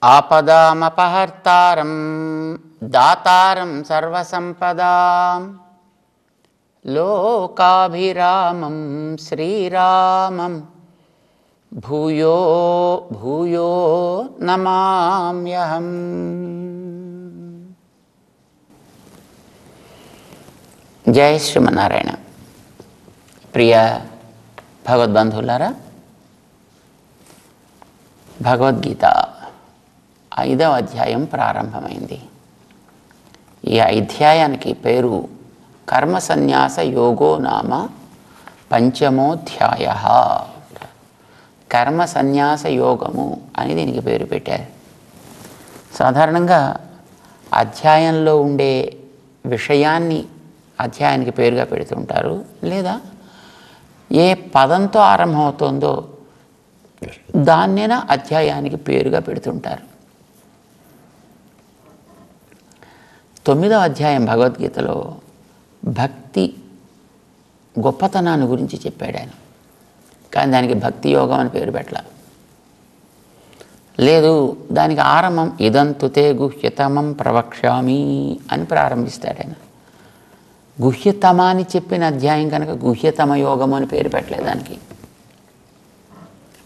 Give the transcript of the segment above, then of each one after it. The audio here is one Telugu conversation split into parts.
ఆపదామపహర్తారం దాతారం సర్వసంపదాం లోకాభిరామం శ్రీరామం భూయో భూయో నమామ్యహం. జై శ్రీమన్నారాయణ. ప్రియ భగవద్బంధువులారా, భగవద్గీత 5వ అధ్యాయం ప్రారంభమైంది. ఈ అధ్యాయానికి పేరు కర్మ సన్యాస యోగో నామ పంచమోధ్యాయ. కర్మ సన్యాస యోగము అని దీనికి పేరు పెట్టారు. సాధారణంగా అధ్యాయంలో ఉండే విషయాన్ని అధ్యాయానికి పేరుగా పెడుతుంటారు, లేదా ఏ పదంతో ఆరంభమవుతుందో దాన్నేనా అధ్యాయానికి పేరుగా పెడుతుంటారు. 9వ అధ్యాయం భగవద్గీతలో భక్తి గొప్పతనాన్ని గురించి చెప్పాడు ఆయన. కానీ దానికి భక్తి యోగం అని పేరు పెట్టాల. లేదు, దానికి ఆరంభం ఇదంతుతే గుహ్యతమం ప్రవక్ష్యామి అని ప్రారంభిస్తాడు ఆయన. గుహ్యతమ అని చెప్పిన అధ్యాయం కనుక గుహ్యతమ యోగం అని పేరు పెట్టలేదు దానికి.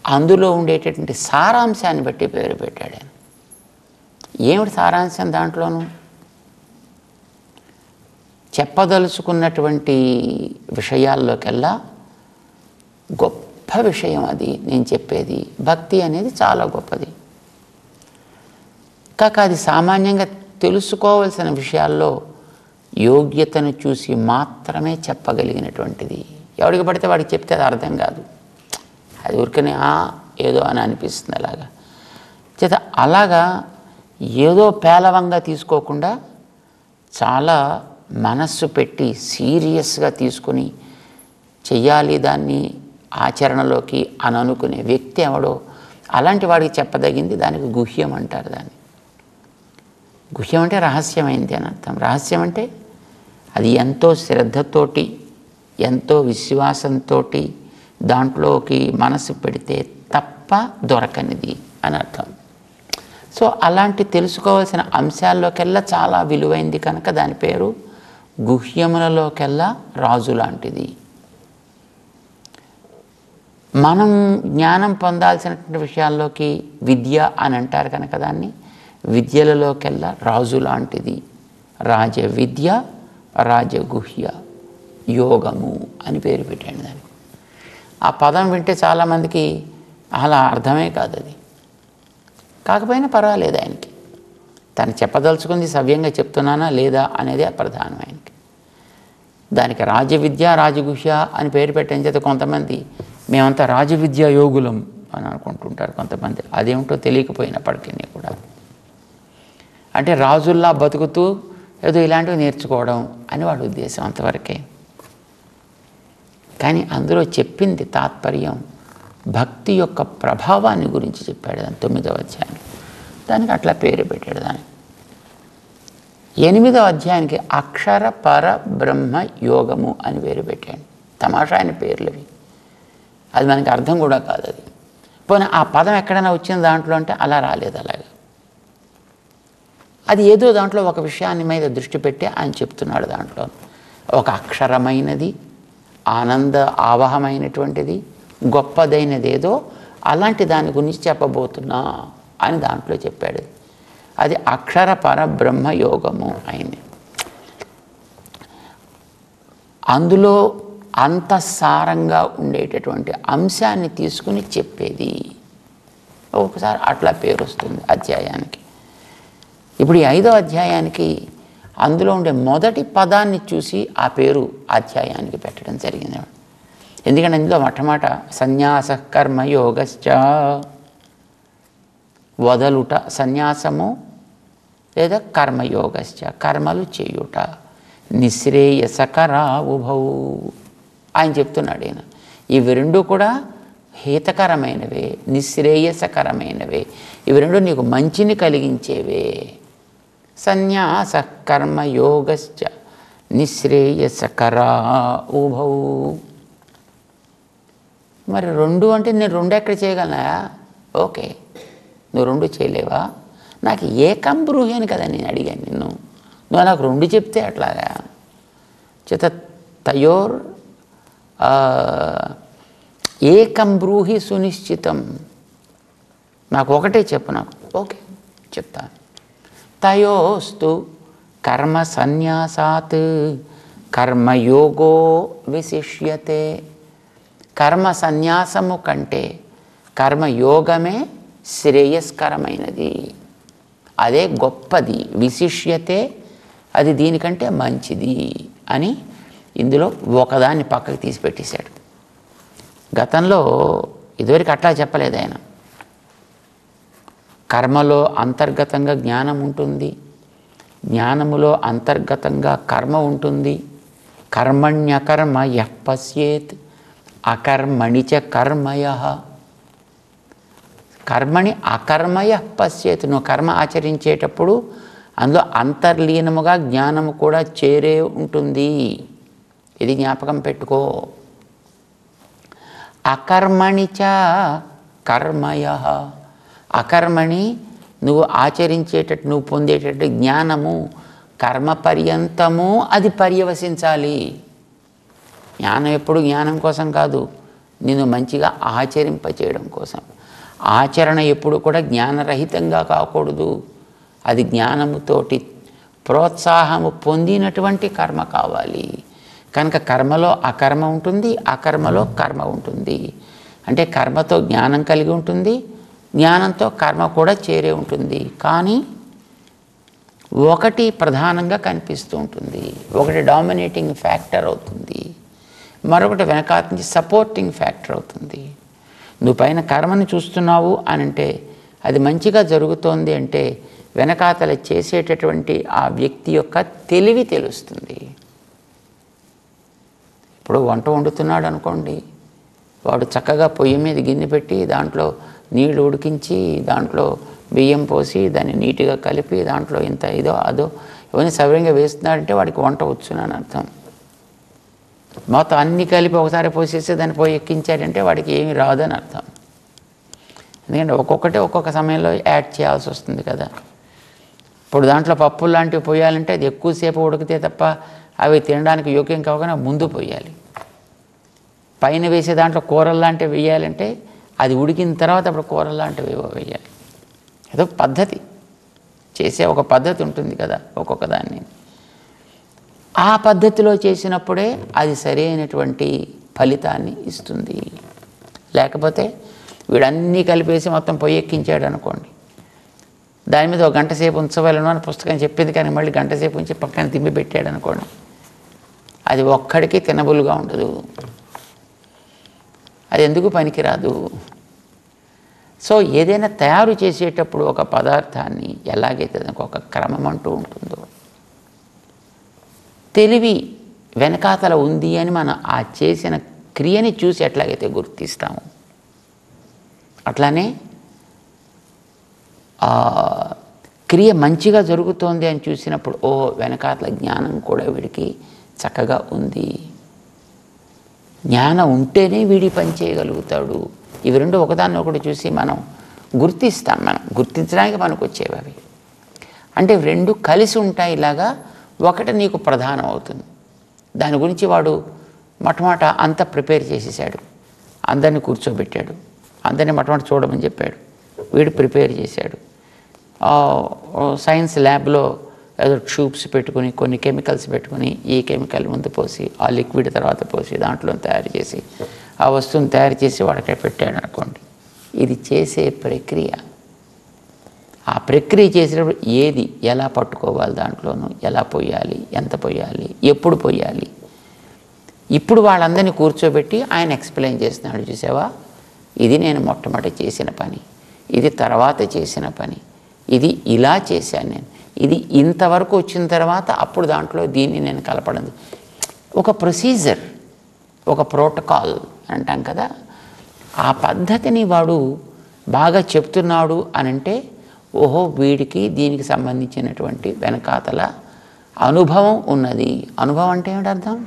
అందులో ఉండేటటువంటి సారాంశాన్ని బట్టి పేరు పెట్టాడు ఆయన. ఏమిటి సారాంశం? దాంట్లోనూ చెప్పదలుచుకున్నటువంటి విషయాల్లోకెల్లా గొప్ప విషయం అది నేను చెప్పేది. భక్తి అనేది చాలా గొప్పది. కాక అది సామాన్యంగా తెలుసుకోవలసిన విషయాల్లో యోగ్యతను చూసి మాత్రమే చెప్పగలిగినటువంటిది. ఎవరికి పడితే వాడికి చెప్తే అది అర్థం కాదు. అది ఊరికనే ఏదో అని అనిపిస్తుంది. అలాగా ఏదో పేలవంగా తీసుకోకుండా చాలా మనస్సు పెట్టి సీరియస్గా తీసుకుని చెయ్యాలి దాన్ని ఆచరణలోకి అని అనుకునే వ్యక్తి ఎవడో అలాంటి వాడికి చెప్పదగింది దానికి గుహ్యం అంటారు. దాన్ని గుహ్యం అంటే రహస్యమైంది అని అర్థం. రహస్యం అంటే అది ఎంతో శ్రద్ధతోటి ఎంతో విశ్వాసంతో దాంట్లోకి మనసు పెడితే తప్ప దొరకనిది అని అర్థం. సో అలాంటి తెలుసుకోవాల్సిన అంశాల్లోకెల్లా చాలా విలువైంది కనుక దాని పేరు గుహ్యములలోకెల్లా రాజు లాంటిది. మనం జ్ఞానం పొందాల్సినటువంటి విషయాల్లోకి విద్య అని అంటారు కనుక దాన్ని విద్యలలోకెల్లా రాజు లాంటిది. రాజ విద్య, రాజగుహ్య యోగము అని పేరు పెట్టండి దానికి. ఆ పదం వింటే చాలామందికి అలా అర్థమే కాదు. అది కాకపోయినా పర్వాలేదు, ఆయనకి తను చెప్పదలుచుకుంది సవ్యంగా చెప్తున్నానా లేదా అనేది ప్రధానం ఆయనకి. దానికి రాజవిద్య రాజగుహ్య అని పేరు పెట్టిన చేత కొంతమంది మేమంతా రాజవిద్య యోగులం అని అనుకుంటుంటారు. కొంతమంది అదేమిటో తెలియకపోయినప్పటికీ కూడా అంటే రాజుల్లా బతుకుతూ ఏదో ఇలాంటివి నేర్చుకోవడం అని వాడి ఉద్దేశం, అంతవరకే. కానీ అందులో చెప్పింది తాత్పర్యం భక్తి యొక్క ప్రభావాన్ని గురించి చెప్పాడు. దాని 9వ అధ్యాయం దానికి అట్లా పేరు పెట్టాడు. దానికి 8వ అధ్యాయానికి అక్షర పర బ్రహ్మ యోగము అని పేరు పెట్టాడు. తమాషా అయిన పేర్లవి, అది మనకి అర్థం కూడా కాదు. అది పోనీ ఆ పదం ఎక్కడైనా వచ్చింది దాంట్లో అంటే అలా రాలేదు. అలాగా అది ఏదో దాంట్లో ఒక విషయాన్ని మీద దృష్టి పెట్టి ఆయన చెప్తున్నాడు. దాంట్లో ఒక అక్షరమైనది, ఆనంద ఆవహమైనటువంటిది, గొప్పదైనది ఏదో అలాంటి దాని గురించి చెప్పబోతున్నా అని దాంట్లో చెప్పాడు. అది అక్షర పరబ్రహ్మ యోగము అయింది. అందులో అంత సారంగా ఉండేటటువంటి అంశాన్ని తీసుకుని చెప్పేది. ఒకసారి అట్లా పేరు వస్తుంది అధ్యాయానికి. ఇప్పుడు ఈ 5వ అధ్యాయానికి అందులో ఉండే మొదటి పదాన్ని చూసి ఆ పేరు అధ్యాయానికి పెట్టడం జరిగింది. ఎందుకంటే ఇందులో మొట్టమొదట సన్యాస కర్మయోగశ్చ, వదలుట సన్యాసము లేదా కర్మయోగశ్చ కర్మలు చేయుట, నిశ్రేయసకరా ఉభౌ ఆయన చెప్తున్నాడు. ఈయన ఇవి రెండు కూడా హితకరమైనవే, నిశ్రేయసకరమైనవే, ఇవి రెండు నీకు మంచిని కలిగించేవే. సన్యాస కర్మయోగశ్చ నిశ్రేయసకరా ఉభౌ. మరి రెండు అంటే నేను రెండు ఎక్కడ చేయగలనా? ఓకే, నువ్వు రెండు చేయలేవా? నాకు ఏకం బ్రూహి అని కదా నేను అడిగాను నిన్ను, నువ్వు నాకు రెండు చెప్తే అట్లాగా. చేత తయోర్ ఏకం బ్రూహి సునిశ్చితం, నాకు ఒకటే చెప్పు. నాకు ఓకే చెప్తాను. తయోస్తు కర్మ సన్యాసాత్ కర్మయోగో విశిష్యతే. కర్మ సన్యాసము కంటే కర్మయోగమే శ్రేయస్కరమైనది, అదే గొప్పది. విశిష్యతే, అది దీనికంటే మంచిది అని ఇందులో ఒకదాన్ని పక్కకి తీసి పెట్టేశాడు. గతంలో ఇదివరకు అట్లా చెప్పలేదు ఆయన. కర్మలో అంతర్గతంగా జ్ఞానం ఉంటుంది, జ్ఞానములో అంతర్గతంగా కర్మ ఉంటుంది. కర్మణ్యకర్మ యః పశ్యేత్ అకర్మణి చ కర్మయః. కర్మని అకర్మయః పశ్యేత్, నువ్వు కర్మ ఆచరించేటప్పుడు అందులో అంతర్లీనముగా జ్ఞానము కూడా చేరే ఉంటుంది. ఇది జ్ఞాపకం పెట్టుకో. అకర్మణి చ కర్మయః, అకర్మణి నువ్వు ఆచరించేటట్టు నువ్వు పొందేటట్టు జ్ఞానము కర్మ పర్యంతము అది పర్యవసించాలి. జ్ఞానం ఎప్పుడు జ్ఞానం కోసం కాదు, నిన్ను మంచిగా ఆచరింపచేయడం కోసం. ఆచరణ ఎప్పుడు కూడా జ్ఞానరహితంగా కాకూడదు, అది జ్ఞానముతోటి ప్రోత్సాహము పొందినటువంటి కర్మ కావాలి. కనుక కర్మలో అకర్మ ఉంటుంది, అకర్మలో కర్మ ఉంటుంది. అంటే కర్మతో జ్ఞానం కలిగి ఉంటుంది, జ్ఞానంతో కర్మ కూడా చేరే ఉంటుంది. కానీ ఒకటి ప్రధానంగా కనిపిస్తూ ఉంటుంది, ఒకటి డామినేటింగ్ ఫ్యాక్టర్ అవుతుంది, మరొకటి వెనకాల నుంచి సపోర్టింగ్ ఫ్యాక్టర్ అవుతుంది. నువ్వు పైన కర్మని చూస్తున్నావు అని అంటే అది మంచిగా జరుగుతోంది అంటే వెనకాతల చేసేటటువంటి ఆ వ్యక్తి యొక్క తెలివి తెలుస్తుంది. ఇప్పుడు వంట వండుతున్నాడు అనుకోండి, వాడు చక్కగా పొయ్యి మీద గిన్నె పెట్టి దాంట్లో నీళ్లు ఉడికించి దాంట్లో బియ్యం పోసి దాన్ని నీట్గా కలిపి దాంట్లో ఇంత ఇదో అదో ఇవన్నీ సవ్యంగా వేస్తున్నాడంటే వాడికి వంట వచ్చునని అర్థం. మొత్తం అన్నీ కలిపి ఒకసారి పోసేసి దాన్ని పోయి ఎక్కించాడంటే వాడికి ఏమీ రాదని అర్థం. ఎందుకంటే ఒక్కొక్కటి ఒక్కొక్క సమయంలో యాడ్ చేయాల్సి వస్తుంది కదా. ఇప్పుడు దాంట్లో పప్పులు లాంటివి పోయాలంటే అది ఎక్కువసేపు ఉడికితే తప్ప అవి తినడానికి యోగ్యం కాకుండా ముందు పోయాలి. పైన వేసే దాంట్లో కూరలు లాంటివి వేయాలంటే అది ఉడికిన తర్వాత అప్పుడు కూరలు లాంటివి వేయాలి. ఏదో పద్ధతి చేసే ఒక పద్ధతి ఉంటుంది కదా ఒక్కొక్క దాన్ని. ఆ పద్ధతిలో చేసినప్పుడే అది సరైనటువంటి ఫలితాన్ని ఇస్తుంది. లేకపోతే వీడన్నీ కలిపేసి మొత్తం పొయ్యి ఎక్కించాడు అనుకోండి, దాని మీద ఒక గంట సేపు ఉంచవలను అని పుస్తకం చెప్పింది, కానీ మళ్ళీ గంట సేపు ఉంచి పక్కన తిమ్మి పెట్టాడు అనుకోండి, అది ఒక్కడికి తినబులుగా ఉండదు, అది ఎందుకు పనికిరాదు. సో ఏదైనా తయారు చేసేటప్పుడు ఒక పదార్థాన్ని ఎలాగైతే దానికి ఒక క్రమం అంటూ ఉంటుందో, తెలివి వెనకాతల ఉంది అని మనం ఆ చేసిన క్రియని చూసి ఎట్లాగైతే గుర్తిస్తాము, అట్లానే క్రియ మంచిగా జరుగుతోంది అని చూసినప్పుడు ఓ వెనకాతల జ్ఞానం కూడా వీడికి చక్కగా ఉంది, జ్ఞానం ఉంటేనే వీడి పని చేయగలుగుతాడు. ఇవి రెండు ఒకదాన్ని ఒకటి చూసి మనం గుర్తిస్తాం, మనం గుర్తించడానికి మనకు వచ్చేవి అవి. అంటే రెండు కలిసి ఉంటాయి. ఇలాగా ఒకటి నీకు ప్రధానం అవుతుంది. దాని గురించి వాడు మొట్టమొదట అంతా ప్రిపేర్ చేసేసాడు, అందరినీ కూర్చోబెట్టాడు, అందరినీ మొట్టమొదటి చూడమని చెప్పాడు, వీడు ప్రిపేర్ చేశాడు. సైన్స్ ల్యాబ్లో ఏదో ట్యూబ్స్ పెట్టుకుని కొన్ని కెమికల్స్ పెట్టుకుని ఈ కెమికల్ ముందు పోసి ఆ లిక్విడ్ తర్వాత పోసి దాంట్లో తయారు చేసి ఆ వస్తువుని తయారు చేసి వాడికి పెట్టాడు అనుకోండి. ఇది చేసే ప్రక్రియ. ఆ ప్రక్రియ చేసేటప్పుడు ఏది ఎలా పట్టుకోవాలి, దాంట్లోనూ ఎలా పోయాలి, ఎంత పోయాలి, ఎప్పుడు పోయాలి. ఇప్పుడు వాళ్ళందరినీ కూర్చోబెట్టి ఆయన ఎక్స్ప్లెయిన్ చేస్తున్నాడు, చూసావా ఇది నేను మొట్టమొదటి చేసిన పని, ఇది తర్వాత చేసిన పని, ఇది ఇలా చేశాను నేను, ఇది ఇంతవరకు వచ్చిన తర్వాత అప్పుడు దాంట్లో దీన్ని నేను కలపడం. ఒక ప్రొసీజర్, ఒక ప్రోటోకాల్ అంటాం కదా, ఆ పద్ధతిని వాడు బాగా చెప్తున్నాడు అనంటే ఓహో వీడికి దీనికి సంబంధించినటువంటి వెనకాతల అనుభవం ఉన్నది. అనుభవం అంటే ఏమిటి అర్థం?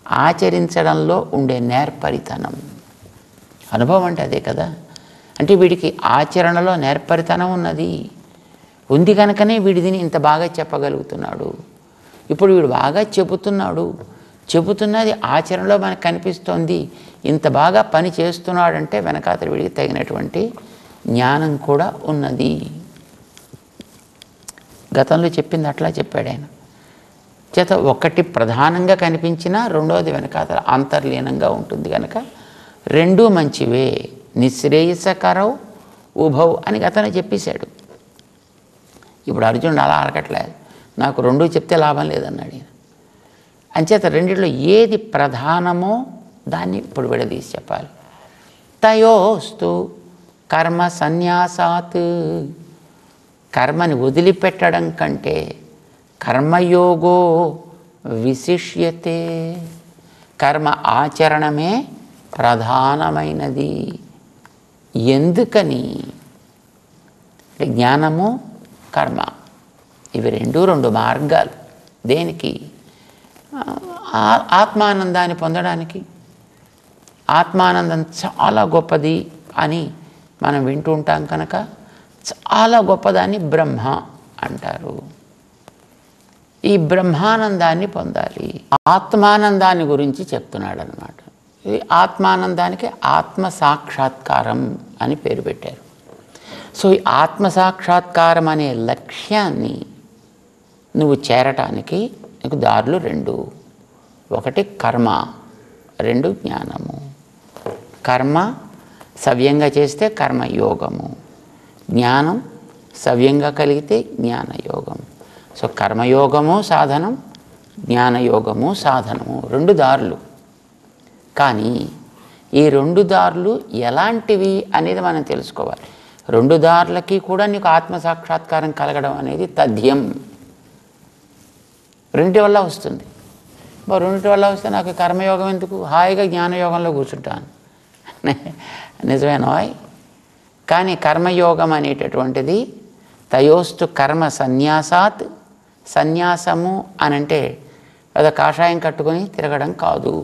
ఆచరించడంలో ఉండే నేర్పరితనం. అనుభవం అంటే అదే కదా. అంటే వీడికి ఆచరణలో నేర్పరితనం ఉన్నది. ఉంది కనుకనే వీడిదిని ఇంత బాగా చెప్పగలుగుతున్నాడు. ఇప్పుడు వీడు బాగా చెబుతున్నది ఆచరణలో మనకు కనిపిస్తోంది. ఇంత బాగా పని చేస్తున్నాడంటే వెనకాతల వీడికి తగినటువంటి జ్ఞానం కూడా ఉన్నది. గతంలో చెప్పింది అట్లా చెప్పాడు ఆయన. చేత ఒకటి ప్రధానంగా కనిపించినా రెండోది వెనకాతల అంతర్లీనంగా ఉంటుంది కనుక రెండూ మంచివే. నిశ్రేయసకరౌ ఉభౌ అని గతంలో చెప్పేశాడు. ఇప్పుడు అర్జునుడు అలా అడగట్లేదు, నాకు రెండూ చెప్తే లాభం లేదన్నాడు ఈయన. అంచేత రెండిట్లో ఏది ప్రధానమో దాన్ని ఇప్పుడు విడదీసి చెప్పాలి. తయోస్తు కర్మ సన్యాసాత్, కర్మని వదిలిపెట్టడం కంటే కర్మయోగో విశిష్యతే, కర్మ ఆచరణమే ప్రధానమైనది. ఎందుకని? జ్ఞానము కర్మ ఇవి రెండు మార్గాలు. దేనికి? ఆత్మానందాన్ని పొందడానికి. ఆత్మానందం చాలా గొప్పది అని మనం వింటూ ఉంటాం కనుక చాలా గొప్పదాన్ని బ్రహ్మ అంటారు. ఈ బ్రహ్మానందాన్ని పొందాలి. ఆత్మానందాన్ని గురించి చెప్తున్నాడు అన్నమాట. ఈ ఆత్మానందానికి ఆత్మ సాక్షాత్కారం అని పేరు పెట్టారు. సో ఈ ఆత్మ సాక్షాత్కారం అనే లక్ష్యాన్ని నువ్వు చేరటానికి నీకు దారులు రెండు. ఒకటి కర్మ, రెండు జ్ఞానము. కర్మ సవ్యంగా చేస్తే కర్మయోగము, జ్ఞానం సవ్యంగా కలిగితే జ్ఞానయోగం. సో కర్మయోగము సాధనం, జ్ఞానయోగము సాధనము, రెండు దారులు. కానీ ఈ రెండు దారులు ఎలాంటివి అనేది మనం తెలుసుకోవాలి. రెండు దారులకి కూడా నీకు ఆత్మసాక్షాత్కారం కలగడం అనేది తథ్యం. రెండింటి వల్ల వస్తుంది. రెండింటి వల్ల వస్తే నాకు కర్మయోగం ఎందుకు, హాయిగా జ్ఞానయోగంలో కూర్చుంటాను. నిజమేనా? కానీ కర్మయోగం అనేటటువంటిది తయోస్తు కర్మ సన్యాసాత్, సన్యాసము అనంటే అదో కాషాయం కట్టుకొని తిరగడం కాదు.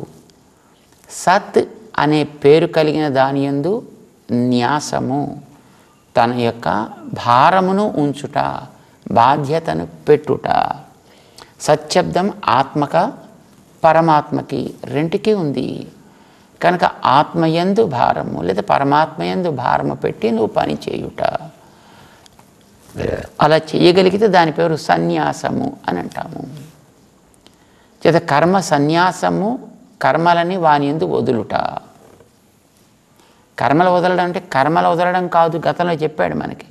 సత్ అనే పేరు కలిగిన దాని యందు న్యాసము, తన యొక్క భారమును ఉంచుట, బాధ్యతను పెట్టుట. సత్శబ్దం ఆత్మక పరమాత్మకి రెంటికి ఉంది కనుక ఆత్మయందు భారము లేదా పరమాత్మయందు భారము పెట్టి నువ్వు పని చేయుట. అలా చేయగలిగితే దాని పేరు సన్యాసము అని అంటాము. చేత కర్మ సన్యాసము, కర్మలని వాని యందు వదులుట. కర్మలు వదలడం అంటే కర్మలు వదలడం కాదు, గతంలో చెప్పాడు మనకి.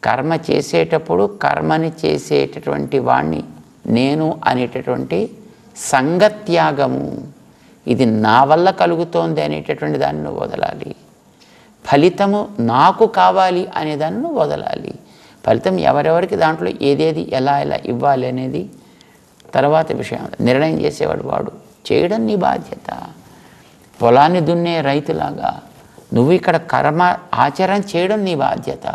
కర్మ చేసేటప్పుడు కర్మని చేసేటటువంటి వాణ్ణి నేను అనేటటువంటి సంగత్యాగము, ఇది నా వల్ల కలుగుతోంది అనేటటువంటి దాన్ని నువ్వు వదలాలి. ఫలితము నాకు కావాలి అనేదాన్ని నువ్వు వదలాలి. ఫలితం ఎవరెవరికి దాంట్లో ఏదేది ఎలా ఎలా ఇవ్వాలి అనేది తర్వాత విషయం. నిర్ణయం చేసేవాడు వాడు, చేయడం నీ బాధ్యత. పొలాన్ని దున్నే రైతులాగా నువ్వు ఇక్కడ కర్మ ఆచరణ చేయడం నీ బాధ్యత.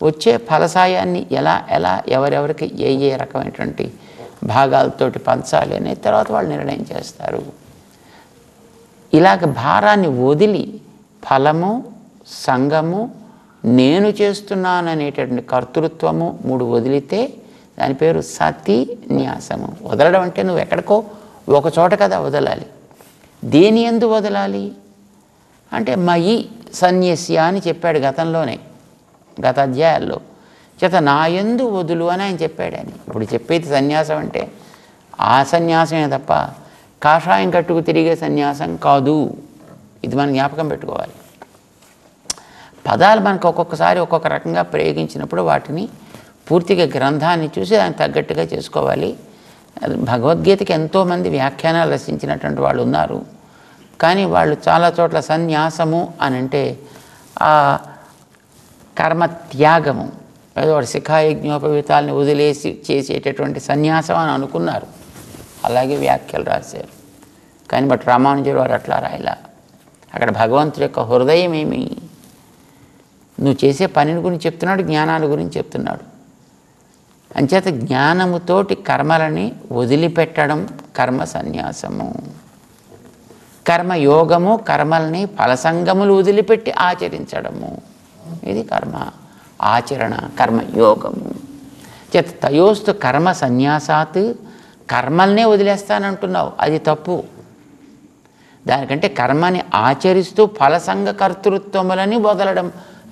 వచ్చే ఫలసాయాన్ని ఎలా ఎలా ఎవరెవరికి ఏ ఏ రకమైనటువంటి భాగాలతోటి పంచాలి అనేది తర్వాత వాళ్ళు నిర్ణయం చేస్తారు. ఇలాగ భారాన్ని వదిలి ఫలము, సంగము, నేను చేస్తున్నాను అనేటటువంటి కర్తృత్వము మూడు వదిలితే దాని పేరు సతి న్యాసము. వదలడం అంటే నువ్వు ఎక్కడికో ఒక చోట కదా వదలాలి. దేని యందు వదలాలి అంటే మయి సన్యస్య అని చెప్పాడు గతంలోనే, గత అధ్యాయాల్లో. చేత నా యందు వదులు అని ఆయన చెప్పాడు. అని ఇప్పుడు చెప్పేది సన్యాసం అంటే ఆ సన్యాసమే తప్ప కాషాయం కట్టుకు తిరిగే సన్యాసం కాదు. ఇది మనం జ్ఞాపకం పెట్టుకోవాలి. పదాలు మనకు ఒక్కొక్కసారి ఒక్కొక్క రకంగా ప్రయోగించినప్పుడు వాటిని పూర్తిగా గ్రంథాన్ని చూసి దానికి తగ్గట్టుగా చేసుకోవాలి. భగవద్గీతకి ఎంతోమంది వ్యాఖ్యానాలు రచించినటువంటి వాళ్ళు ఉన్నారు. కానీ వాళ్ళు చాలా చోట్ల సన్యాసము అని అంటే ఆ కర్మత్యాగము, ఏదో వాడు శిఖాయజ్ఞోపవీతాలని వదిలేసి చేసేటటువంటి సన్యాసం అని అనుకున్నారు. అలాగే వ్యాఖ్యలు రాశారు. కానీ బట్ రామానుజుడు వారు అట్లా రాయలా. అక్కడ భగవంతుడి యొక్క హృదయం ఏమి, నువ్వు చేసే పనిని గురించి చెప్తున్నాడు, జ్ఞానాల గురించి చెప్తున్నాడు. అంచేత జ్ఞానముతోటి కర్మలని వదిలిపెట్టడం కర్మ సన్యాసము. కర్మయోగము కర్మల్ని ఫలసంగములు వదిలిపెట్టి ఆచరించడము, ఇది కర్మ ఆచరణ, కర్మయోగము. చేత తయోస్తు కర్మ సన్యాసాత్, కర్మల్నే వదిలేస్తానంటున్నావు, అది తప్పు. దానికంటే కర్మని ఆచరిస్తూ ఫలసంగ కర్తృత్వములని వదలడం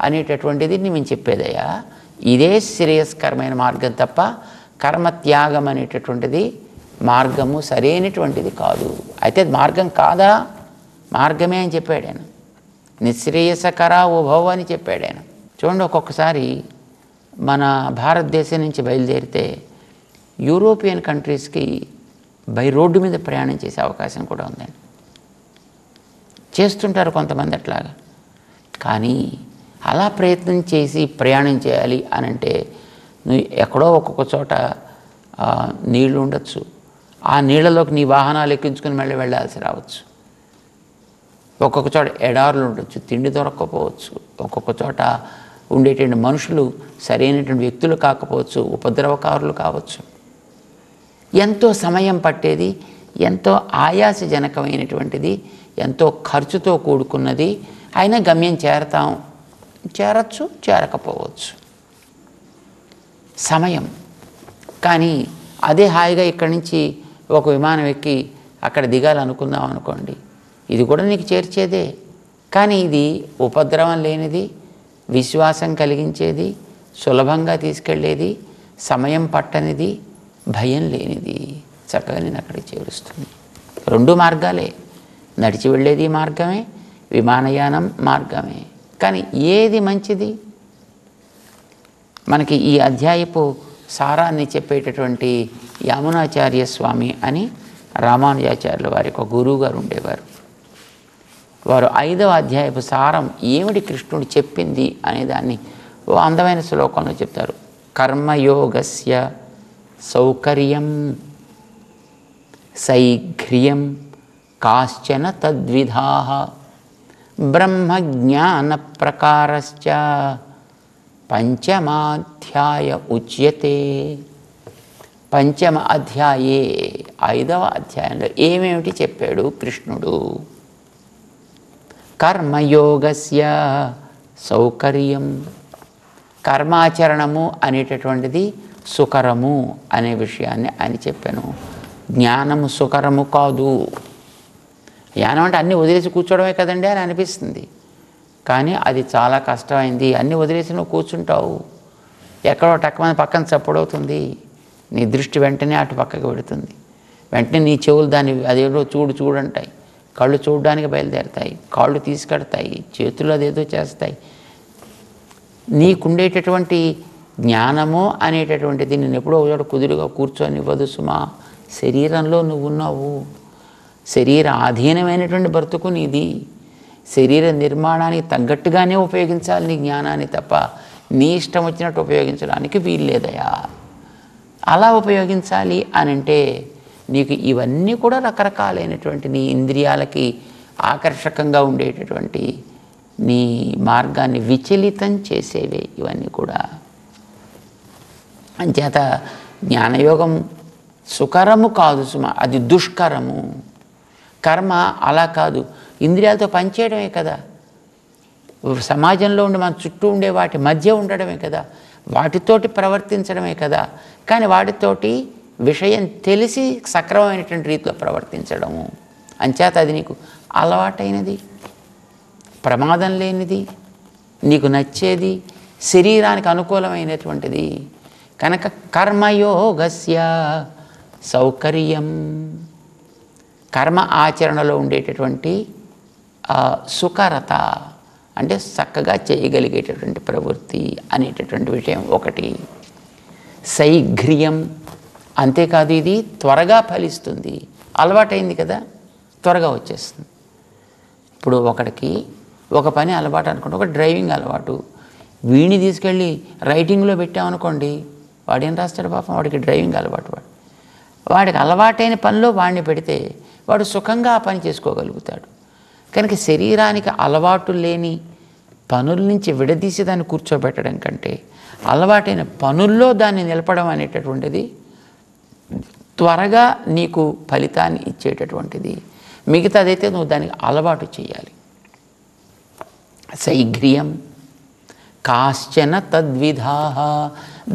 అనేటటువంటిది మేము చెప్పేదయ్యా. ఇదే శ్రేయస్కరమైన మార్గం తప్ప కర్మత్యాగం అనేటటువంటిది మార్గము సరైనటువంటిది కాదు. అయితే మార్గం కాదా? మార్గమే అని చెప్పాడు ఆయన. నిశ్రేయసకర ఉభవ అని చెప్పాడు ఆయన. చూడండి, ఒక్కొక్కసారి మన భారతదేశం నుంచి బయలుదేరితే యూరోపియన్ కంట్రీస్కి బై రోడ్డు మీద ప్రయాణం చేసే అవకాశం కూడా ఉందండి. చేస్తుంటారు కొంతమంది అట్లాగా. కానీ అలా ప్రయత్నం చేసి ప్రయాణం చేయాలి అని అంటే నువ్వు ఎక్కడో ఒక్కొక్క చోట నీళ్లు ఉండొచ్చు, ఆ నీళ్ళలోకి నీ వాహనాలు ఎక్కించుకుని మళ్ళీ వెళ్ళాల్సి రావచ్చు. ఒక్కొక్క చోట ఎడారులు ఉండొచ్చు, తిండి దొరక్కపోవచ్చు. ఒక్కొక్క చోట ఉండేటువంటి మనుషులు సరైనటువంటి వ్యక్తులు కాకపోవచ్చు, ఉపద్రవకారులు కావచ్చు. ఎంతో సమయం పట్టేది, ఎంతో ఆయాసజనకమైనటువంటిది, ఎంతో ఖర్చుతో కూడుకున్నది. అయినా గమ్యం చేరచ్చు, చేరకపోవచ్చు. సమయం. కానీ అదే హాయిగా ఇక్కడి నుంచి ఒక విమానం ఎక్కి అక్కడ దిగాలనుకుందాం అనుకోండి, ఇది కూడా నీకు చేర్చేదే. కానీ ఇది ఉపద్రవం లేనిది, విశ్వాసం కలిగించేది, సులభంగా తీసుకెళ్ళేది, సమయం పట్టనిది, భయం లేనిది. చక్కగా నేను అక్కడికి చేరుస్తుంది. రెండు మార్గాలే, నడిచి వెళ్ళేది మార్గమే, విమానయానం మార్గమే. కానీ ఏది మంచిది? మనకి ఈ అధ్యాయపు సారాన్ని చెప్పేటటువంటి యామునాచార్య స్వామి అని రామానుజాచార్యుల వారికి ఒక గురువు గారు ఉండేవారు. వారు 5వ అధ్యాయపు సారం ఏమిటి కృష్ణుడు చెప్పింది అనేదాన్ని ఓ అందమైన శ్లోకంలో చెప్తారు. కర్మయోగస్య సౌకర్యం శైఘ్ర్యం కాశ్చన తద్విధాః బ్రహ్మజ్ఞాన ప్రకారశ్చ పంచమాధ్యాయ ఉచ్యతే. పంచమ అధ్యాయే 5వ అధ్యాయంలో ఏమేమిటి చెప్పాడు కృష్ణుడు? కర్మయోగస్య సౌకర్యం, కర్మాచరణము అనేటటువంటిది సుకరము అనే విషయాన్ని ఆయన చెప్పాను. జ్ఞానము సుకరము కాదు. జ్ఞానం అంటే అన్నీ వదిలేసి కూర్చోవడమే కదండి అని అనిపిస్తుంది. కానీ అది చాలా కష్టమైంది. అన్నీ వదిలేసి నువ్వు కూర్చుంటావు, ఎక్కడో టక్కమని పక్కన చప్పుడవుతుంది, నీ దృష్టి వెంటనే అటు పక్కకి పెడుతుంది. వెంటనే నీ చెవులు దాన్ని అదేదో చూడంటాయి, కళ్ళు చూడడానికి బయలుదేరుతాయి, కాళ్ళు తీసుకెడతాయి, చేతులు అదేదో చేస్తాయి. నీకుండేటటువంటి జ్ఞానము అనేటటువంటిది నేను ఎప్పుడో ఒకటి కుదురుగా కూర్చొనివ్వదు సుమా. శరీరంలో నువ్వు ఉన్నావు, శరీర ఆధీనమైనటువంటి బ్రతుకు నీది. శరీర నిర్మాణానికి తగ్గట్టుగానే ఉపయోగించాలి నీ జ్ఞానాన్ని తప్ప నీ ఇష్టం వచ్చినట్టు ఉపయోగించడానికి వీల్లేదయా. అలా ఉపయోగించాలి అనంటే నీకు ఇవన్నీ కూడా రకరకాలైనటువంటి నీ ఇంద్రియాలకి ఆకర్షకంగా ఉండేటటువంటి నీ మార్గాన్ని విచలితం చేసేవే ఇవన్నీ కూడా. అంచేత జ్ఞానయోగం సుకరము కాదు సుమ, అది దుష్కరము. కర్మ అలా కాదు, ఇంద్రియాలతో పనిచేయడమే కదా, సమాజంలో ఉండి మన చుట్టూ ఉండే వాటి మధ్య ఉండడమే కదా, వాటితోటి ప్రవర్తించడమే కదా. కానీ వాటితోటి విషయం తెలిసి సక్రమమైనటువంటి రీతిలో ప్రవర్తించడము. అంచేత అది నీకు అలవాటైనది, ప్రమాదం లేనిది, నీకు నచ్చేది, శరీరానికి అనుకూలమైనటువంటిది. కనుక కర్మయోగస్య సౌకర్యం, కర్మ ఆచరణలో ఉండేటటువంటి సుకరత అంటే చక్కగా చేయగలిగేటటువంటి ప్రవృత్తి అనేటటువంటి విషయం ఒకటి. శైఘ్ర్యం, అంతేకాదు ఇది త్వరగా ఫలిస్తుంది. అలవాటైంది కదా, త్వరగా వచ్చేస్తుంది. ఇప్పుడు ఒకడికి ఒక పని అలవాటు అనుకోండి, ఒక డ్రైవింగ్ అలవాటు, వీడిని తీసుకెళ్ళి రైటింగ్లో పెట్టామనుకోండి, వాడేం రాస్తాడు పాపం, వాడికి డ్రైవింగ్ అలవాటు. వాడికి అలవాటైన పనిలో వాడిని పెడితే వాడు సుఖంగా ఆ పని చేసుకోగలుగుతాడు. కనుక శరీరానికి అలవాటు లేని పనుల నుంచి విడదీసి దాన్ని కూర్చోబెట్టడం కంటే అలవాటైన పనుల్లో దాన్ని నిలపడం అనేటటువంటిది త్వరగా నీకు ఫలితాన్ని ఇచ్చేటటువంటిది. మిగతాదైతే నువ్వు దానికి అలవాటు చేయాలి. శైఘ్ర్యం, కాశ్చన తద్విధాః,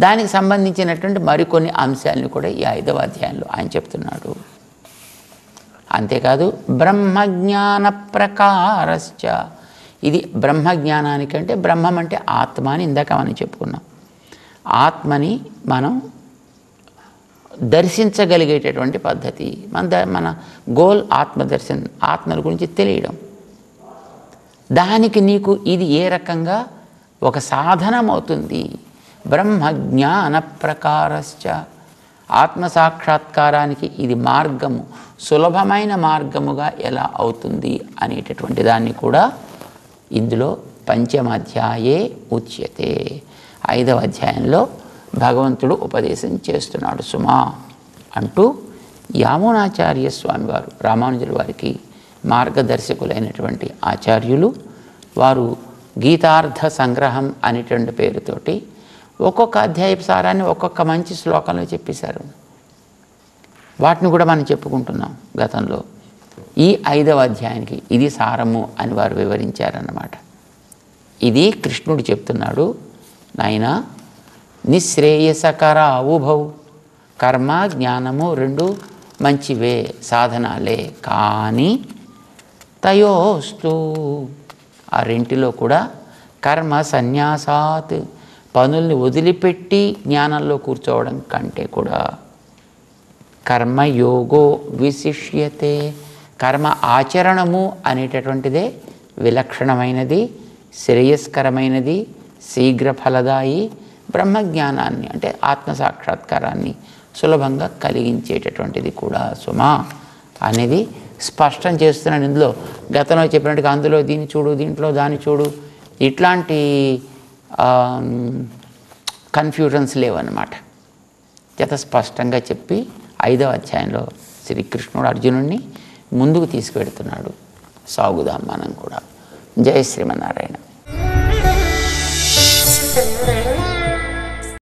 దానికి సంబంధించినటువంటి మరికొన్ని అంశాలను కూడా ఈ 5వ అధ్యాయంలో ఆయన చెప్తున్నాడు. అంతేకాదు బ్రహ్మజ్ఞాన ప్రకారశ్చ, ఇది బ్రహ్మజ్ఞానానికంటే బ్రహ్మం అంటే ఆత్మ అని ఇందాక మనం చెప్పుకున్నాం. ఆత్మని మనం దర్శించగలిగేటటువంటి పద్ధతి, మన గోల్ ఆత్మదర్శనం, ఆత్మల గురించి తెలియడం. దానికి నీకు ఇది ఏ రకంగా ఒక సాధనం అవుతుంది. బ్రహ్మజ్ఞాన ప్రకారశ్చ, ఆత్మసాక్షాత్కారానికి ఇది మార్గము, సులభమైన మార్గముగా ఎలా అవుతుంది అనేటటువంటి దాన్ని కూడా ఇందులో పంచమాధ్యాయే ఉచ్యతే, 5వ అధ్యాయంలో భగవంతుడు ఉపదేశం చేస్తున్నాడు సుమా అంటూ యామునాచార్య స్వామి వారు, రామానుజుల వారికి మార్గదర్శకులైనటువంటి ఆచార్యులు వారు గీతార్థ సంగ్రహం అనేటువంటి పేరుతోటి ఒక్కొక్క అధ్యాయపు సారాన్ని ఒక్కొక్క మంచి శ్లోకంలో చెప్పేశారు. వాటిని కూడా మనం చెప్పుకుంటున్నాం గతంలో. ఈ 5వ అధ్యాయానికి ఇది సారము అని వారు వివరించారన్నమాట. ఇది కృష్ణుడు చెప్తున్నాడు, నాయనా నిశ్రేయసకర ఉభౌ, కర్మ జ్ఞానము రెండు మంచివే, సాధనాలే, కానీ తయోస్తు, ఆ రెంటిలో కూడా కర్మ సన్యాసాత్, పనుల్ని వదిలిపెట్టి జ్ఞానంలో కూర్చోవడం కంటే కూడా కర్మయోగో విశిష్యతే, కర్మ ఆచరణము అనేటటువంటిదే విలక్షణమైనది, శ్రేయస్కరమైనది, శీఘ్ర ఫలదాయి, బ్రహ్మజ్ఞానాన్ని అంటే ఆత్మసాక్షాత్కారాన్ని సులభంగా కలిగించేటటువంటిది కూడా సుమా అనేది స్పష్టం చేస్తున్నాను. ఇందులో గతంలో చెప్పినట్టుగా అందులో దీన్ని చూడు, దీంట్లో దాన్ని చూడు, ఇట్లాంటి కన్ఫ్యూజన్స్ లేవన్నమాట. జత స్పష్టంగా చెప్పి 5వ అధ్యాయంలో శ్రీకృష్ణుడు అర్జునుడిని ముందుకు తీసుకువెడుతున్నాడు. సాగుదాం మనం కూడా. జై శ్రీమన్నారాయణ.